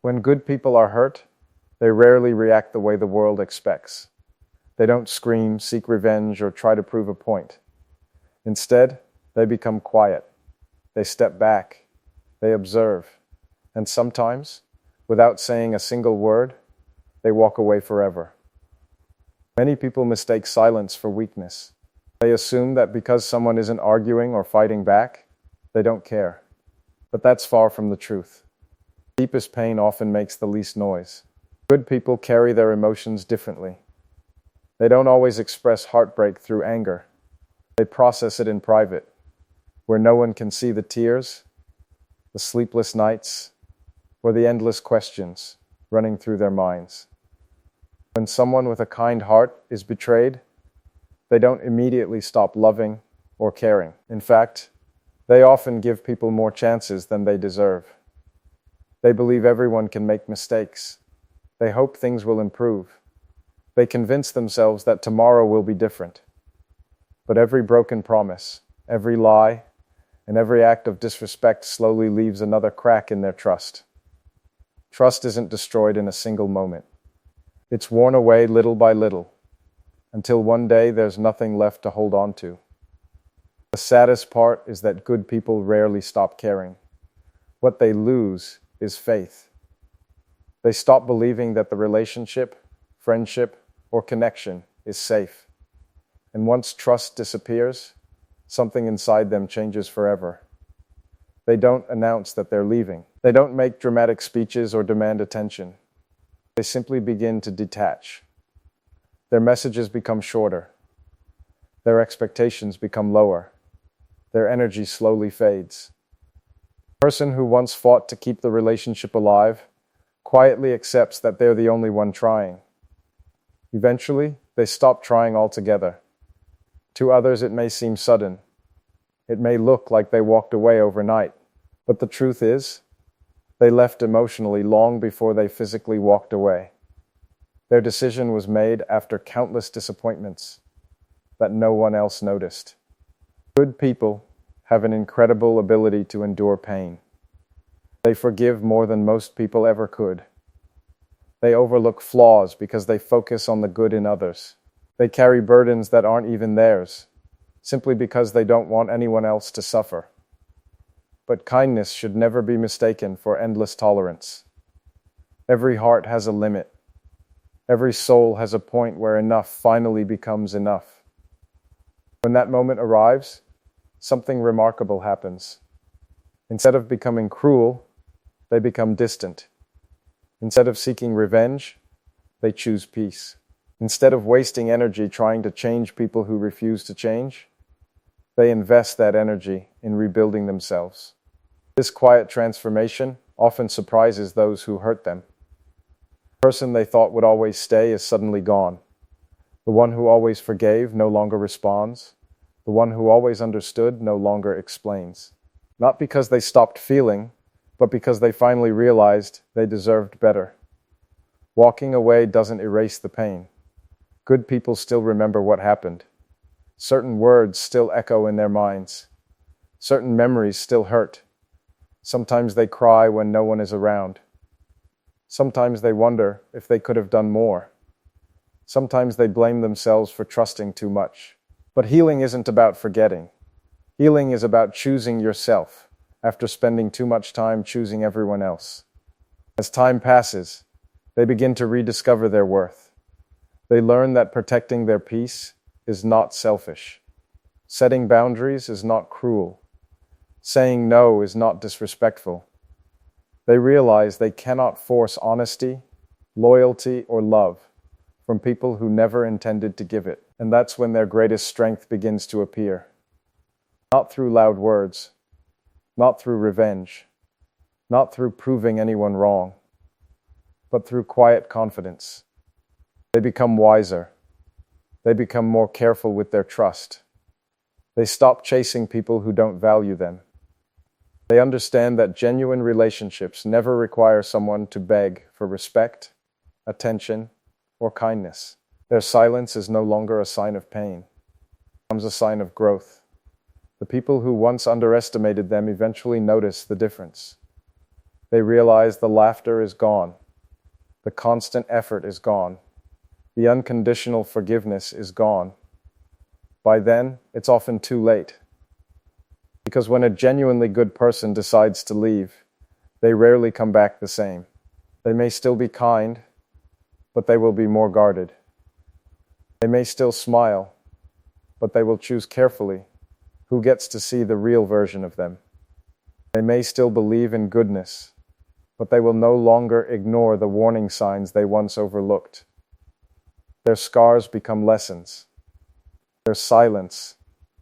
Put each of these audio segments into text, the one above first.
When good people are hurt, they rarely react the way the world expects. They don't scream, seek revenge, or try to prove a point. Instead, they become quiet. They step back. They observe. And sometimes, without saying a single word, they walk away forever. Many people mistake silence for weakness. They assume that because someone isn't arguing or fighting back, they don't care. But that's far from the truth. Deepest pain often makes the least noise. Good people carry their emotions differently. They don't always express heartbreak through anger. They process it in private, where no one can see the tears, the sleepless nights, or the endless questions running through their minds. When someone with a kind heart is betrayed, they don't immediately stop loving or caring. In fact, they often give people more chances than they deserve. They believe everyone can make mistakes. They hope things will improve. They convince themselves that tomorrow will be different. But every broken promise, every lie, and every act of disrespect slowly leaves another crack in their trust. Trust isn't destroyed in a single moment. It's worn away little by little, until one day there's nothing left to hold on to. The saddest part is that good people rarely stop caring. What they lose is faith. They stop believing that the relationship, friendship, or connection is safe. And once trust disappears, something inside them changes forever. They don't announce that they're leaving. They don't make dramatic speeches or demand attention. They simply begin to detach. Their messages become shorter. Their expectations become lower. Their energy slowly fades. The person who once fought to keep the relationship alive quietly accepts that they're the only one trying. Eventually, they stop trying altogether. To others, it may seem sudden. It may look like they walked away overnight. But the truth is, they left emotionally long before they physically walked away. Their decision was made after countless disappointments that no one else noticed. Good people have an incredible ability to endure pain. They forgive more than most people ever could. They overlook flaws because they focus on the good in others. They carry burdens that aren't even theirs, simply because they don't want anyone else to suffer. But kindness should never be mistaken for endless tolerance. Every heart has a limit. Every soul has a point where enough finally becomes enough. When that moment arrives, something remarkable happens. Instead of becoming cruel, they become distant. Instead of seeking revenge, they choose peace. Instead of wasting energy trying to change people who refuse to change, they invest that energy in rebuilding themselves. This quiet transformation often surprises those who hurt them. The person they thought would always stay is suddenly gone. The one who always forgave no longer responds. The one who always understood no longer explains. Not because they stopped feeling, but because they finally realized they deserved better. Walking away doesn't erase the pain. Good people still remember what happened. Certain words still echo in their minds. Certain memories still hurt. Sometimes they cry when no one is around. Sometimes they wonder if they could have done more. Sometimes they blame themselves for trusting too much. But healing isn't about forgetting. Healing is about choosing yourself after spending too much time choosing everyone else. As time passes, they begin to rediscover their worth. They learn that protecting their peace is not selfish. Setting boundaries is not cruel. Saying no is not disrespectful. They realize they cannot force honesty, loyalty, or love from people who never intended to give it. And that's when their greatest strength begins to appear. Not through loud words, not through revenge, not through proving anyone wrong, but through quiet confidence. They become wiser. They become more careful with their trust. They stop chasing people who don't value them. They understand that genuine relationships never require someone to beg for respect, attention, or kindness. Their silence is no longer a sign of pain. It becomes a sign of growth. The people who once underestimated them eventually notice the difference. They realize the laughter is gone. The constant effort is gone. The unconditional forgiveness is gone. By then, it's often too late. Because when a genuinely good person decides to leave, they rarely come back the same. They may still be kind, but they will be more guarded. They may still smile, but they will choose carefully who gets to see the real version of them. They may still believe in goodness, but they will no longer ignore the warning signs they once overlooked. Their scars become lessons. Their silence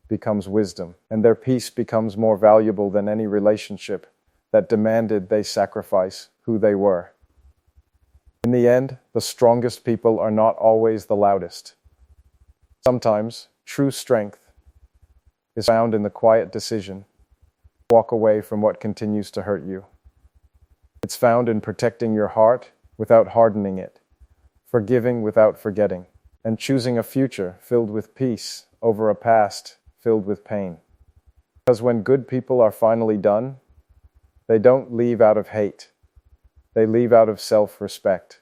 becomes wisdom, and their peace becomes more valuable than any relationship that demanded they sacrifice who they were. In the end, the strongest people are not always the loudest. Sometimes, true strength is found in the quiet decision to walk away from what continues to hurt you. It's found in protecting your heart without hardening it, forgiving without forgetting, and choosing a future filled with peace over a past filled with pain. Because when good people are finally done, they don't leave out of hate. They leave out of self-respect.